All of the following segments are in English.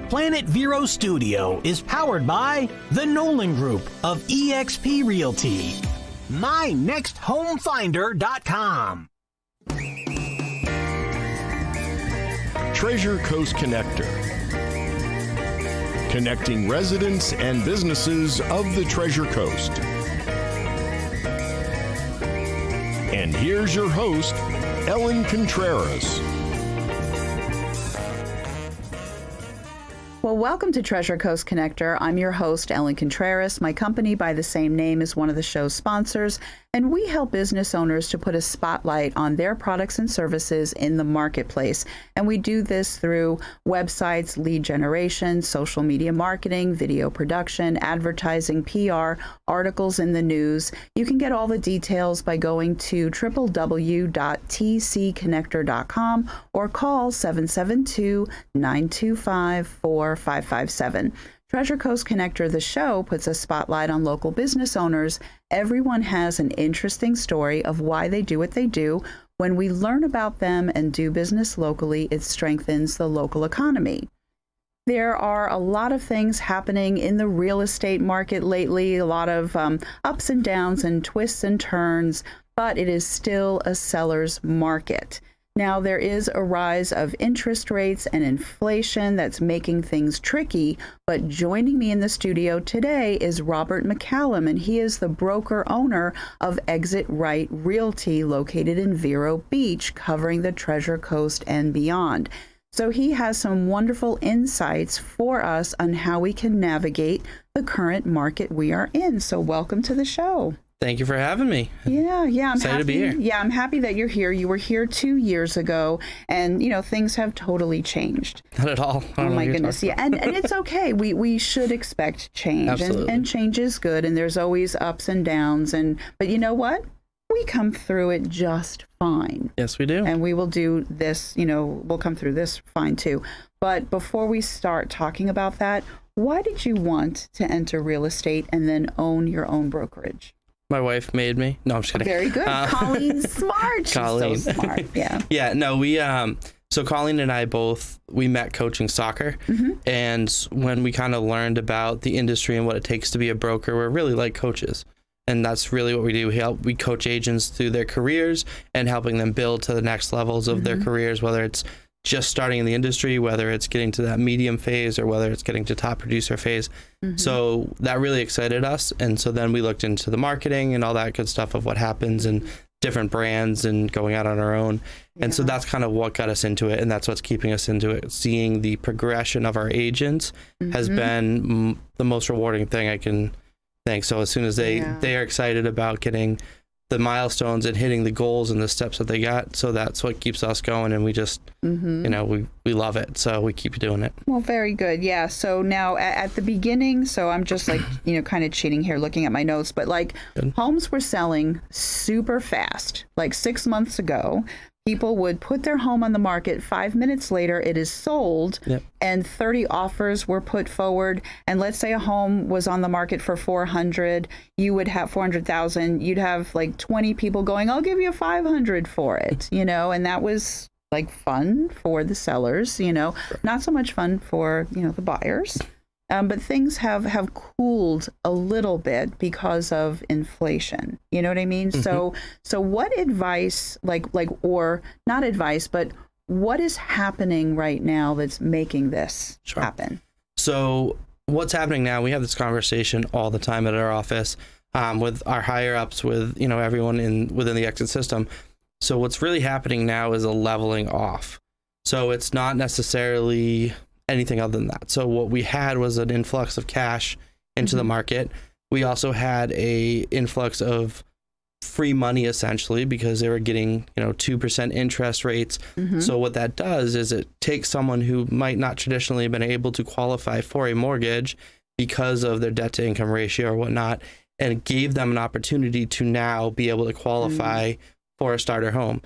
Planet Vero Studio is powered by the Nolan Group of eXp Realty. MyNextHomeFinder.com. Treasure Coast Connector. Connecting residents and businesses of the Treasure Coast. And here's your host, Ellen Contreras. Well, welcome to Treasure Coast Connector. I'm your host, Ellen Contreras. My company by the same name is one of the show's sponsors, and we help business owners to put a spotlight on their products and services in the marketplace. And we do this through websites, lead generation, social media marketing, video production, advertising, PR, articles in the news. You can get all the details by going to www.tcconnector.com or call 772-925-4557. Treasure Coast Connector, the show, puts a spotlight on local business owners. Everyone has an interesting story of why they do what they do. When we learn about them and do business locally, it strengthens the local economy. There are a lot of things happening in the real estate market lately, a lot of ups and downs and twists and turns, but it is still a seller's market. Now, there is a rise of interest rates and inflation that's making things tricky, but joining me in the studio today is Robert MacCallum, and he is the broker-owner of Exit Right Realty, located in Vero Beach, covering the Treasure Coast and beyond. So he has some wonderful insights for us on how we can navigate the current market we are in. So welcome to the show. Thank you for having me. Yeah, I'm excited happy to be here. Yeah, I'm happy that you're here. You were here 2 years ago, and things have totally changed. Not at all. Oh my goodness, yeah, and it's okay. We should expect change, Absolutely. and change is good. And there's always ups and downs, but you know what? We come through it just fine. Yes, we do. And we will do this. We'll come through this fine too. But before we start talking about that, why did you want to enter real estate and then own your own brokerage? My wife made me. No, I'm just kidding. Very good. Colleen's smart. Colleen. She's so smart. Yeah. Yeah, no, so Colleen and I we met coaching soccer. Mm-hmm. And when we kind of learned about the industry and what it takes to be a broker, we're really like coaches. And that's really what we do. We coach agents through their careers and helping them build to the next levels of their careers, whether it's just starting in the industry, whether it's getting to that medium phase or whether it's getting to top producer phase. So that really excited us. And so then we looked into the marketing and all that good stuff of what happens and different brands and going out on our own. And so that's kind of what got us into it. And that's what's keeping us into it. Seeing the progression of our agents has been the most rewarding thing I can think. So as soon as they are excited about getting the milestones and hitting the goals and the steps that they got. So that's what keeps us going. And we just, we love it. So we keep doing it. Well, very good. Yeah. So now at the beginning, so I'm just like, kind of cheating here, looking at my notes, but like homes were selling super fast, like 6 months ago. People would put their home on the market. 5 minutes later, it is sold, and 30 offers were put forward. And let's say a home was on the market for 400, you would have 400,000. You'd have like 20 people going, "I'll give you 500 for it," and that was like fun for the sellers. Not so much fun for the buyers. But things have cooled a little bit because of inflation. You know what I mean? So what advice, or not advice, but what is happening right now that's making this happen? So what's happening now, we have this conversation all the time at our office with our higher ups, with, everyone within the exit system. So what's really happening now is a leveling off. So it's not necessarily anything other than that. So what we had was an influx of cash into the market. We also had a influx of free money, essentially, because they were getting 2% interest rates. So what that does is it takes someone who might not traditionally have been able to qualify for a mortgage because of their debt to income ratio or whatnot, and it gave them an opportunity to now be able to qualify for a starter home.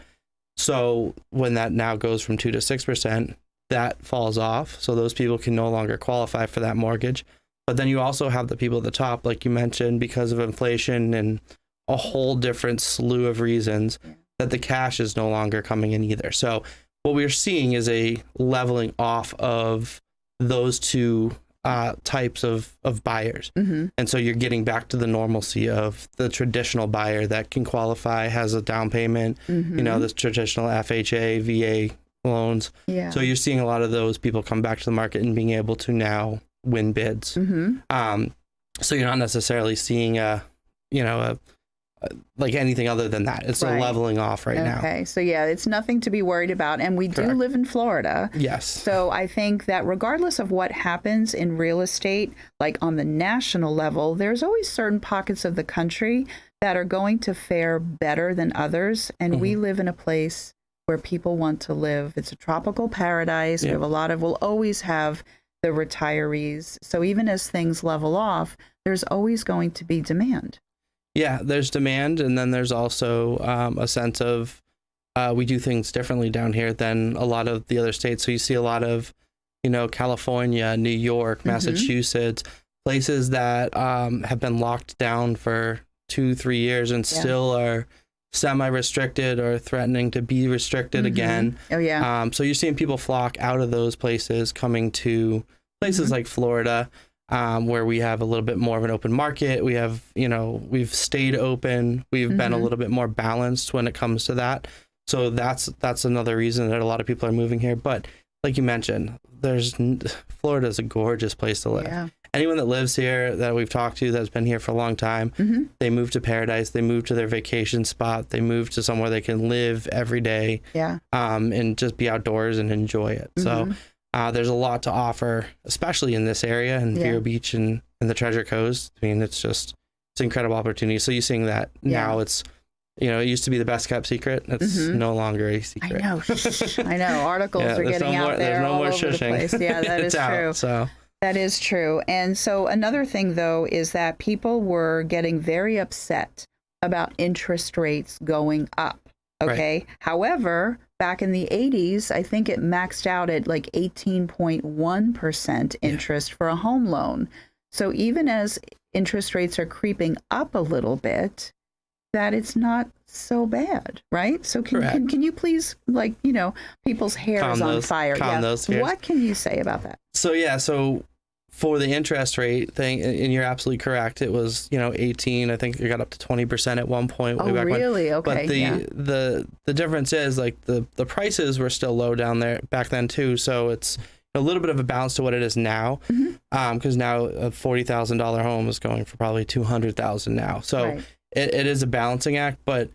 So when that now goes from 2 to 6%, that falls off. So those people can no longer qualify for that mortgage. But then you also have the people at the top, like you mentioned, because of inflation and a whole different slew of reasons that the cash is no longer coming in either. So what we're seeing is a leveling off of those two types of buyers. And so you're getting back to the normalcy of the traditional buyer that can qualify, has a down payment, this traditional FHA, VA loans. So you're seeing a lot of those people come back to the market and being able to now win bids. So you're not necessarily seeing like anything other than that. It's a leveling off now. Okay. So yeah, it's nothing to be worried about. And we do live in Florida. Yes. So I think that regardless of what happens in real estate, like on the national level, there's always certain pockets of the country that are going to fare better than others. And we live in a place where people want to live. It's a tropical paradise. We have we'll always have the retirees. So even as things level off, there's always going to be demand. Yeah, there's demand, and then there's also a sense of we do things differently down here than a lot of the other states. So you see a lot of, California, New York, Massachusetts, places that have been locked down for 2-3 years and still are semi-restricted or threatening to be restricted again. Oh, yeah. So you're seeing people flock out of those places, coming to places like Florida, where we have a little bit more of an open market. We have, we've stayed open. We've been a little bit more balanced when it comes to that. So that's another reason that a lot of people are moving here. But like you mentioned, Florida is a gorgeous place to live. Yeah. Anyone that lives here that we've talked to that's been here for a long time, they move to paradise. They move to their vacation spot. They move to somewhere they can live every day. And just be outdoors and enjoy it. So there's a lot to offer, especially in this area in Vero Beach and the Treasure Coast. I mean, it's an incredible opportunity. So you're seeing that now it's, it used to be the best kept secret. It's no longer a secret. I know. Articles are getting out there all over the place. Yeah, that is true. So that is true. And so another thing, though, is that people were getting very upset about interest rates going up. Okay. However, back in the 80s, I think it maxed out at like 18.1% interest for a home loan. So even as interest rates are creeping up a little bit, that it's not so bad, right? So can you please, people's hair is on fire. Those fears. What can you say about that? So for the interest rate thing, and you're absolutely correct. It was, 18. I think it got up to 20% at one point. Oh, really? Okay. But the difference is the prices were still low down there back then too. So it's a little bit of a balance to what it is now. Because now a $40,000 home is going for probably $200,000 now. So it is a balancing act. But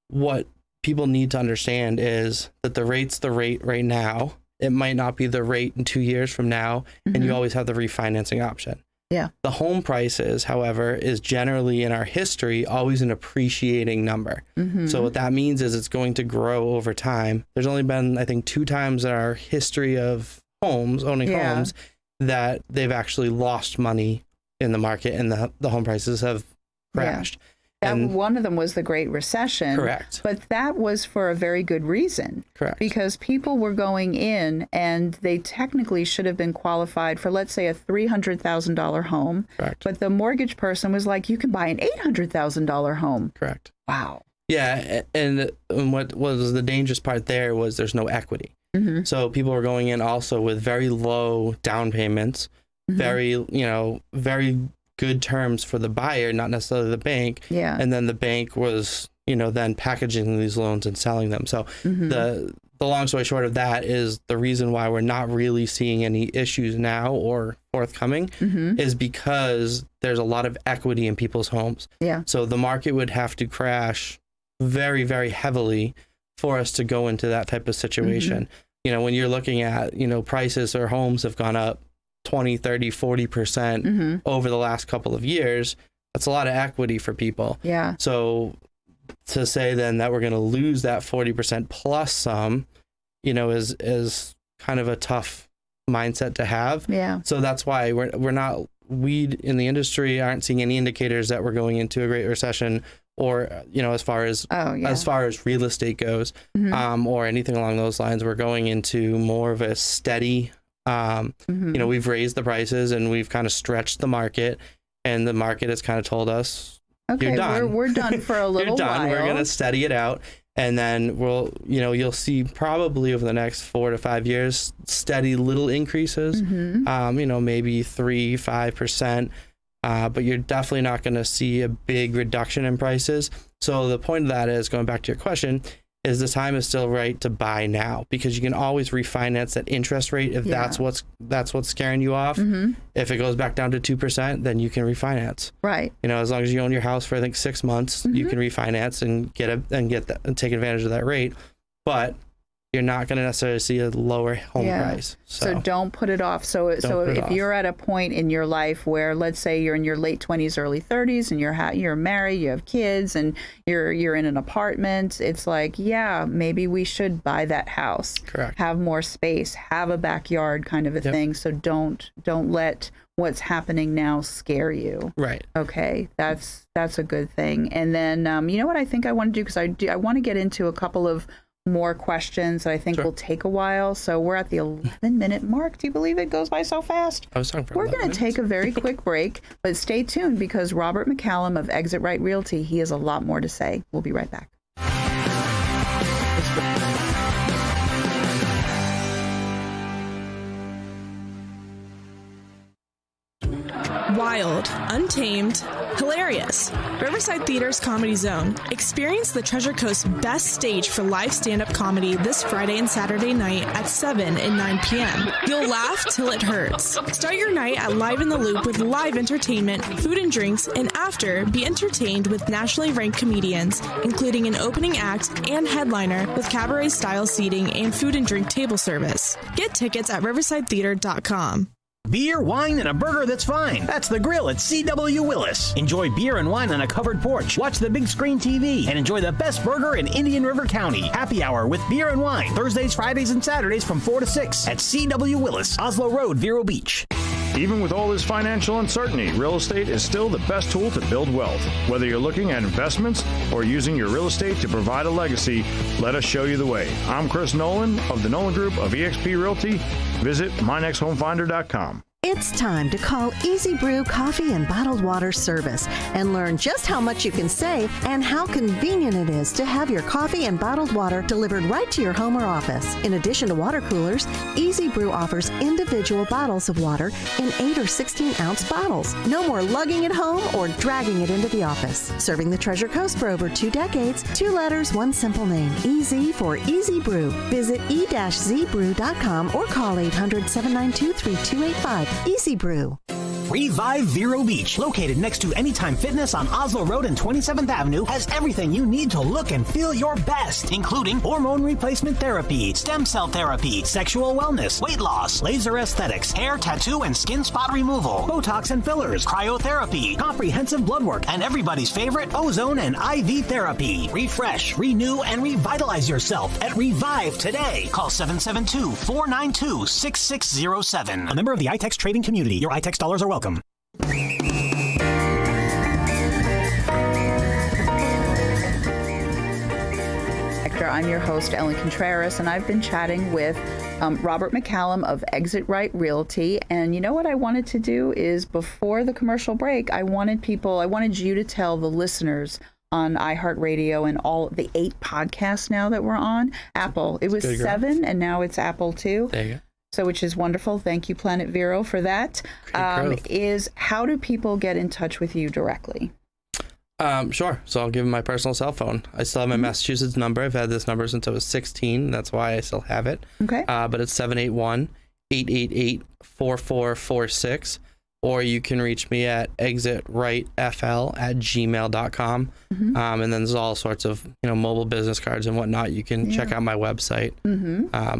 what people need to understand is that the rate's the rate right now. It might not be the rate in 2 years from now, and you always have the refinancing option. Yeah. The home prices, however, is generally in our history always an appreciating number. So what that means is it's going to grow over time. There's only been, I think, 2 times in our history of owning homes, that they've actually lost money in the market and the home prices have crashed. And one of them was the Great Recession. Correct. But that was for a very good reason. Correct. Because people were going in and they technically should have been qualified for, let's say, a $300,000 home. Correct. But the mortgage person was like, you can buy an $800,000 home. Correct. Wow. Yeah. And what was the dangerous part there was there's no equity. So people were going in also with very low down payments, very good terms for the buyer, not necessarily the bank. Yeah. And then the bank was, then packaging these loans and selling them. So the long story short of that is the reason why we're not really seeing any issues now or forthcoming is because there's a lot of equity in people's homes. Yeah. So the market would have to crash very, very heavily for us to go into that type of situation. When you're looking at, prices or homes have gone up 20, 30, 40% over the last couple of years, that's a lot of equity for people. Yeah. So to say then that we're going to lose that 40% plus some, is kind of a tough mindset to have. Yeah. So that's why we in the industry aren't seeing any indicators that we're going into a Great Recession or, as far as real estate goes, or anything along those lines. We're going into more of a steady, we've raised the prices and we've kind of stretched the market, and the market has kind of told us, okay, you're done. We're done for a little You're done. while. We're going to steady it out. And then you'll see probably over the next 4 to 5 years, steady little increases, maybe 3-5%. But you're definitely not going to see a big reduction in prices. So the point of that is, going back to your question, is the time is still right to buy now, because you can always refinance that interest rate if that's what's scaring you off. If it goes back down to 2%, then you can refinance. Right. As long as you own your house for I think 6 months, you can refinance and take advantage of that rate. But you're not going to necessarily see a lower home price. So don't put it off. So if you're at a point in your life where, let's say you're in your late 20s, early 30s, and you're married, you have kids, and you're in an apartment, it's like, maybe we should buy that house. Correct. Have more space, have a backyard kind of a thing. So don't let what's happening now scare you. Right. Okay. That's a good thing. And then, you know what I think I want to do? Because I want to get into a couple of more questions that I think will take a while. So we're at the 11-minute mark. Do you believe it goes by so fast? I was talking for We're going to take a very quick break, but stay tuned, because Robert MacCallum of Exit Right Realty, he has a lot more to say. We'll be right back. Wild, untamed, hilarious. Riverside Theater's Comedy Zone. Experience the Treasure Coast's best stage for live stand-up comedy this Friday and Saturday night at 7 and 9 p.m. You'll laugh till it hurts. Start your night at Live in the Loop with live entertainment, food and drinks, and after, be entertained with nationally ranked comedians, including an opening act and headliner with cabaret-style seating and food and drink table service. Get tickets at riversidetheater.com. Beer, wine, and a burger that's fine. That's the grill at C.W. Willis. Enjoy beer and wine on a covered porch. Watch the big screen TV and enjoy the best burger in Indian River County. Happy hour with beer and wine. Thursdays, Fridays, and Saturdays from 4 to 6 at C.W. Willis, Oslo Road, Vero Beach. Even with all this financial uncertainty, real estate is still the best tool to build wealth. Whether you're looking at investments or using your real estate to provide a legacy, let us show you the way. I'm Chris Nolan of the Nolan Group of eXp Realty. Visit mynexthomefinder.com. It's time to call Easy Brew Coffee and Bottled Water Service and learn just how much you can save and how convenient it is to have your coffee and bottled water delivered right to your home or office. In addition to water coolers, Easy Brew offers individual bottles of water in 8 or 16-ounce bottles. No more lugging it home or dragging it into the office. Serving the Treasure Coast for over 2 decades, 2 letters, 1 simple name. Easy for Easy Brew. Visit e-zbrew.com or call 800-792-3285. Easy Brew. Revive Vero Beach, located next to Anytime Fitness on Oslo Road and 27th Avenue, has everything you need to look and feel your best, including hormone replacement therapy, stem cell therapy, sexual wellness, weight loss, laser aesthetics, hair, tattoo, and skin spot removal, Botox and fillers, cryotherapy, comprehensive blood work, and everybody's favorite, ozone and IV therapy. Refresh, renew, and revitalize yourself at Revive today. Call 772-492-6607. A member of the iTex trading community. Your iTex dollars are welcome. I'm your host, Ellen Contreras, and I've been chatting with Robert MacCallum of Exit Right Realty. And you know what I wanted to do is, before the commercial break, I wanted you to tell the listeners on iHeartRadio and all the 8 podcasts now that we're on. Apple. It was 7, and now it's Apple too. There you go. So, which is wonderful. Thank you, Planet Vero, for that. Is how do people get in touch with you directly? Sure. So I'll give them my personal cell phone. I still have my Massachusetts number. I've had this number since I was 16. That's why I still have it. Okay. But it's 781-888-4446. Or you can reach me at exitrightfl@gmail.com. And then there's all sorts of mobile business cards and whatnot. You can check out my website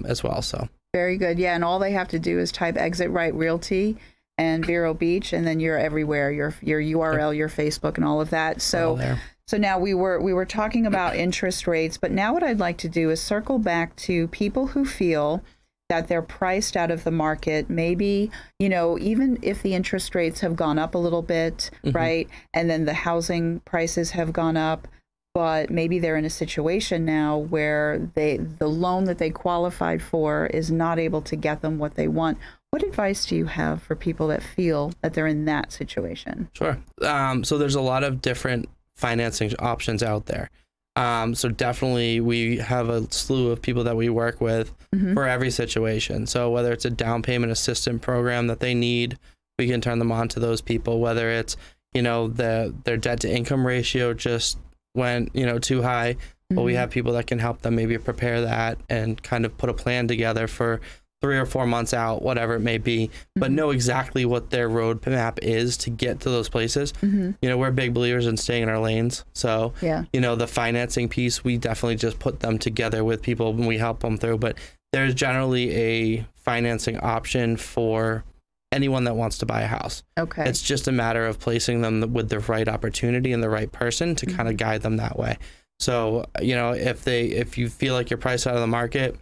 as well. So. Very good. Yeah, and all they have to do is type Exit Right Realty and Vero Beach, and then you're everywhere. Your URL, your Facebook, and all of that. So now we were talking about interest rates, but now what I'd like to do is circle back to people who feel that they're priced out of the market. Maybe, even if the interest rates have gone up a little bit, right? And then the housing prices have gone up, but maybe they're in a situation now where the loan that they qualified for is not able to get them what they want. What advice do you have for people that feel that they're in that situation? Sure. So there's a lot of different financing options out there. So definitely we have a slew of people that we work with for every situation. So whether it's a down payment assistance program that they need, we can turn them on to those people. Whether it's, their debt to income ratio just went, too high, but we have people that can help them maybe prepare that and kind of put a plan together for 3 or 4 months out, whatever it may be, but know exactly what their roadmap is to get to those places. We're big believers in staying in our lanes. So, the financing piece, we definitely just put them together with people and we help them through. But there's generally a financing option for anyone that wants to buy a house. Okay. It's just a matter of placing them with the right opportunity and the right person to kind of guide them that way. So, if you feel like you're priced out of the market,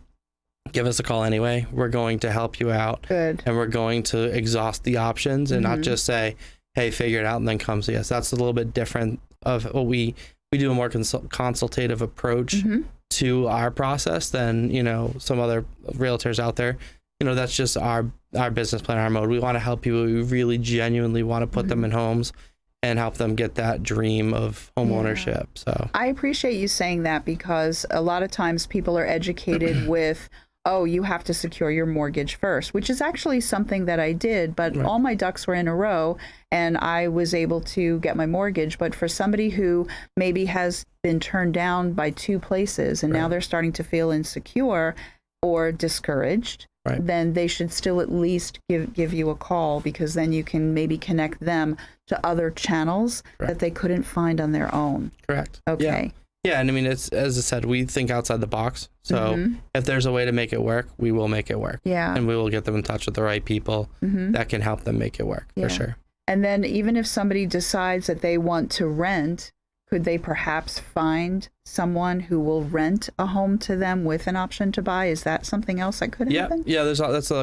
give us a call anyway. We're going to help you out. Good. And we're going to exhaust the options and not just say, hey, figure it out and then come see us. That's a little bit different of what we do, a more consultative approach to our process than, some other realtors out there. That's just our business plan, our mode. We want to help people. We really genuinely want to put them in homes and help them get that dream of home ownership. So I appreciate you saying that, because a lot of times people are educated with, oh, you have to secure your mortgage first, which is actually something that I did, but all my ducks were in a row and I was able to get my mortgage. But for somebody who maybe has been turned down by 2 places and now they're starting to feel insecure or discouraged, then they should still at least give you a call, because then you can maybe connect them to other channels that they couldn't find on their own. Correct. Okay. Yeah, and I mean, it's, as I said, we think outside the box. So if there's a way to make it work, we will make it work. Yeah. And we will get them in touch with the right people that can help them make it work, for sure. And then even if somebody decides that they want to rent, could they perhaps find someone who will rent a home to them with an option to buy? Is that something else that could happen? Yeah, that's some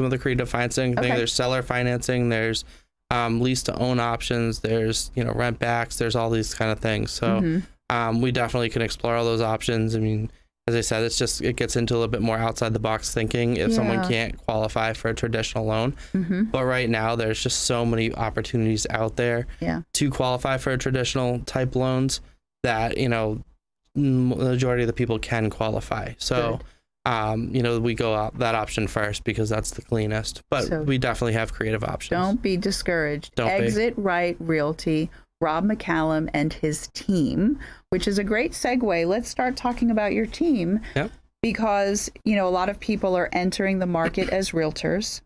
of the creative financing thing. There's seller financing, there's lease to own options, there's rent backs, there's all these kind of things. So we definitely can explore all those options. I mean, as I said, it gets into a little bit more outside the box thinking if someone can't qualify for a traditional loan. But right now, there's just so many opportunities out there to qualify for a traditional type loans that, the majority of the people can qualify. So, we go out that option first because that's the cleanest. But we definitely have creative options. Don't be discouraged. Exit Right Realty. Rob MacCallum and his team, which is a great segue. Let's start talking about your team, because, a lot of people are entering the market as realtors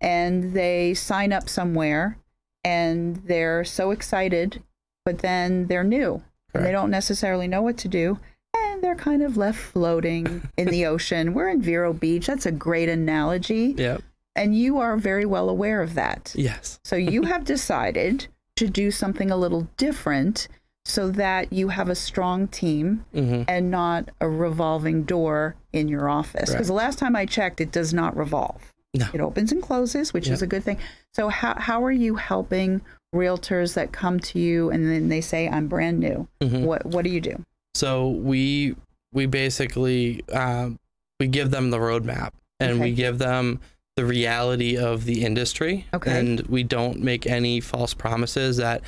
and they sign up somewhere and they're so excited, but then they're new and they don't necessarily know what to do. And they're kind of left floating in the ocean. We're in Vero Beach. That's a great analogy. Yep. And you are very well aware of that. Yes. So you have decided to do something a little different so that you have a strong team and not a revolving door in your office. Because the last time I checked, it does not revolve. No. It opens and closes, which is a good thing. So how are you helping realtors that come to you and then they say, I'm brand new? What do you do? So we basically, we give them the roadmap and we give them the reality of the industry. And we don't make any false promises that,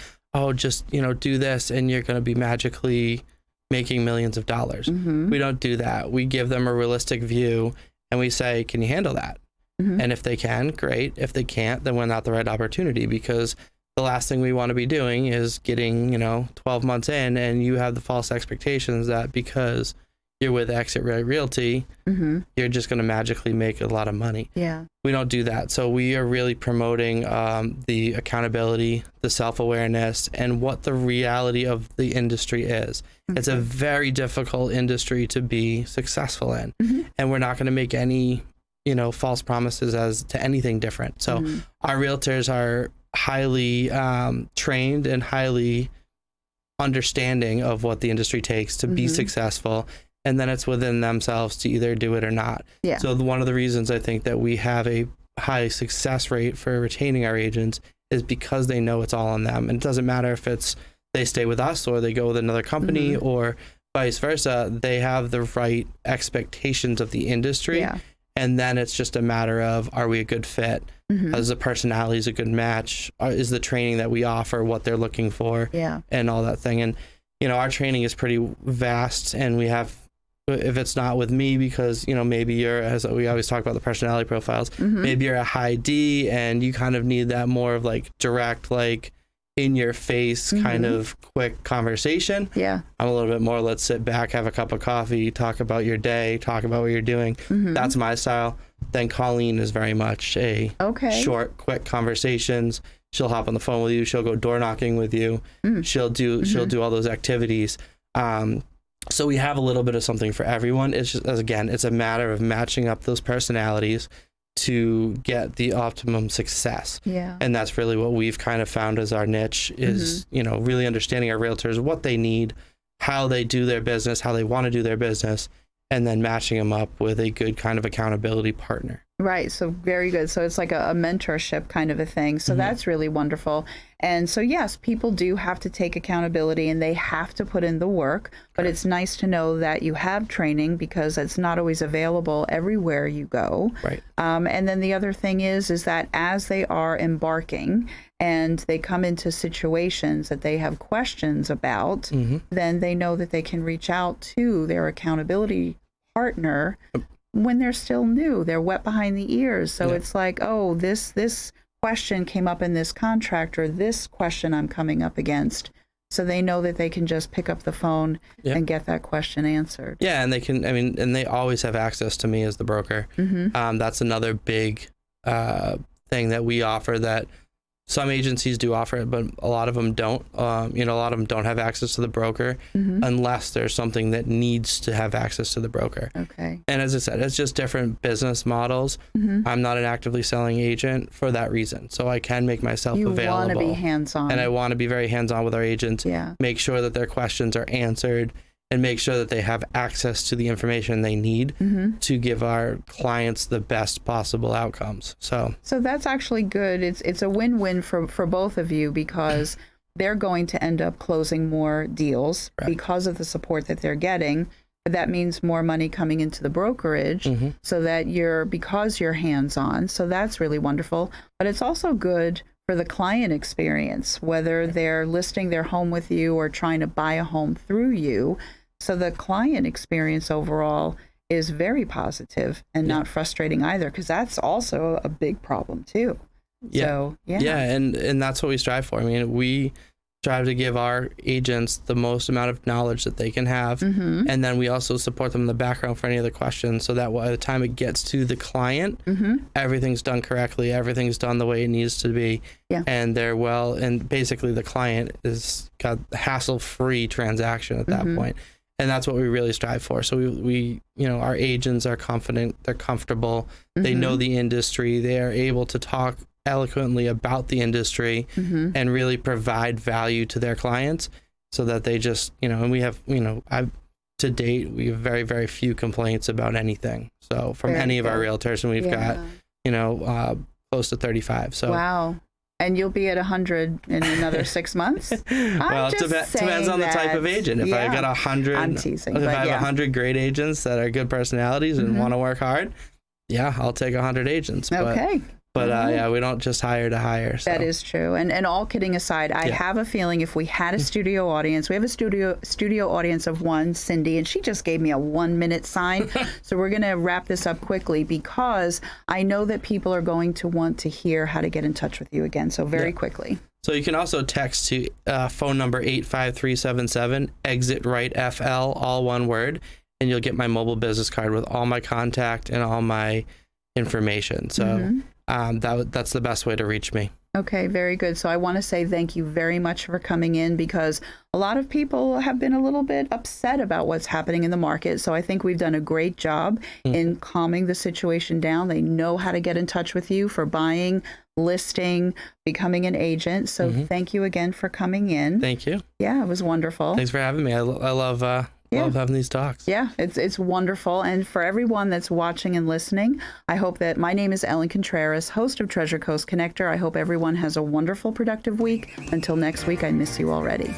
just, do this and you're going to be magically making millions of dollars. We don't do that. We give them a realistic view and we say, can you handle that? And if they can, great. If they can't, then we're not the right opportunity, because the last thing we want to be doing is getting, 12 months in and you have the false expectations that because you're with Exit Right Realty, you're just going to magically make a lot of money. Yeah. We don't do that. So we are really promoting the accountability, the self-awareness, and what the reality of the industry is. It's a very difficult industry to be successful in. And we're not going to make any, false promises as to anything different. So our realtors are highly trained and highly understanding of what the industry takes to be successful. And then it's within themselves to either do it or not. Yeah. So one of the reasons I think that we have a high success rate for retaining our agents is because they know it's all on them. And it doesn't matter if it's they stay with us or they go with another company or vice versa. They have the right expectations of the industry. Yeah. And then it's just a matter of, are we a good fit? Is the personality a good match? Is the training that we offer what they're looking for? Yeah. And all that thing. And our training is pretty vast, and we have, if it's not with me, because, maybe you're, as we always talk about the personality profiles, maybe you're a high D and you kind of need that more of like direct, like in your face kind of quick conversation. Yeah. I'm a little bit more, let's sit back, have a cup of coffee, talk about your day, talk about what you're doing. That's my style. Then Colleen is very much a short, quick conversations. She'll hop on the phone with you. She'll go door knocking with you. She'll do all those activities. So we have a little bit of something for everyone. It's just, again, it's a matter of matching up those personalities to get the optimum success. Yeah. And that's really what we've kind of found as our niche is, really understanding our realtors, what they need, how they do their business, how they want to do their business, and then matching them up with a good kind of accountability partner. Right. So very good. So it's like a mentorship kind of a thing. So that's really wonderful. And so, yes, people do have to take accountability and they have to put in the work. But it's nice to know that you have training because it's not always available everywhere you go. Right. And then the other thing is that as they are embarking and they come into situations that they have questions about, then they know that they can reach out to their accountability partner when they're still new. They're wet behind the ears. So it's like, oh, this question came up in this contract, or this question I'm coming up against. So they know that they can just pick up the phone and get that question answered. Yeah, and they can, and they always have access to me as the broker. That's another big thing that we offer that some agencies do offer it, but a lot of them don't. A lot of them don't have access to the broker unless there's something that needs to have access to the broker. Okay. And as I said, it's just different business models. I'm not an actively selling agent for that reason. So I can make myself available. You want to be hands-on. And I want to be very hands-on with our agents. Yeah. Make sure that their questions are answered and make sure that they have access to the information they need to give our clients the best possible outcomes. So that's actually good. It's a win-win for both of you because they're going to end up closing more deals because of the support that they're getting. That means more money coming into the brokerage so that because you're hands-on. So that's really wonderful. But it's also good for the client experience, whether they're listing their home with you or trying to buy a home through you. So the client experience overall is very positive and not frustrating either, because that's also a big problem too. Yeah. So, and that's what we strive for. We strive to give our agents the most amount of knowledge that they can have. And then we also support them in the background for any other questions so that by the time it gets to the client, everything's done correctly. Everything's done the way it needs to be. Yeah. And they're and basically the client is got hassle-free transaction at that point. And that's what we really strive for. So we our agents are confident, they're comfortable, they know the industry, they are able to talk eloquently about the industry and really provide value to their clients so that they just, and we have, to date, we have very, very few complaints about anything. So from any of our realtors, and we've got, close to 35. So wow. And you'll be at 100 in another 6 months? Well, it depends on the type of agent. If I've got 100, I'm teasing, if I have 100 great agents that are good personalities and want to work hard, I'll take 100 agents. Okay. But we don't just hire to hire. So. That is true. And all kidding aside, I have a feeling if we had a studio audience, we have a studio audience of one, Cindy, and she just gave me a 1-minute sign. So we're going to wrap this up quickly because I know that people are going to want to hear how to get in touch with you again. So very quickly. So you can also text to phone number 85377, exit right FL, all one word, and you'll get my mobile business card with all my contact and all my information. So that's the best way to reach me. Okay, very good. So I want to say thank you very much for coming in because a lot of people have been a little bit upset about what's happening in the market. So I think we've done a great job in calming the situation down. They know how to get in touch with you for buying, listing, becoming an agent. So thank you again for coming in. Thank you. Yeah, it was wonderful. Thanks for having me. I love having these talks. Yeah, it's wonderful. And for everyone that's watching and listening, I hope that my name is Ellen Contreras, host of Treasure Coast Connector. I hope everyone has a wonderful, productive week. Until next week, I miss you already.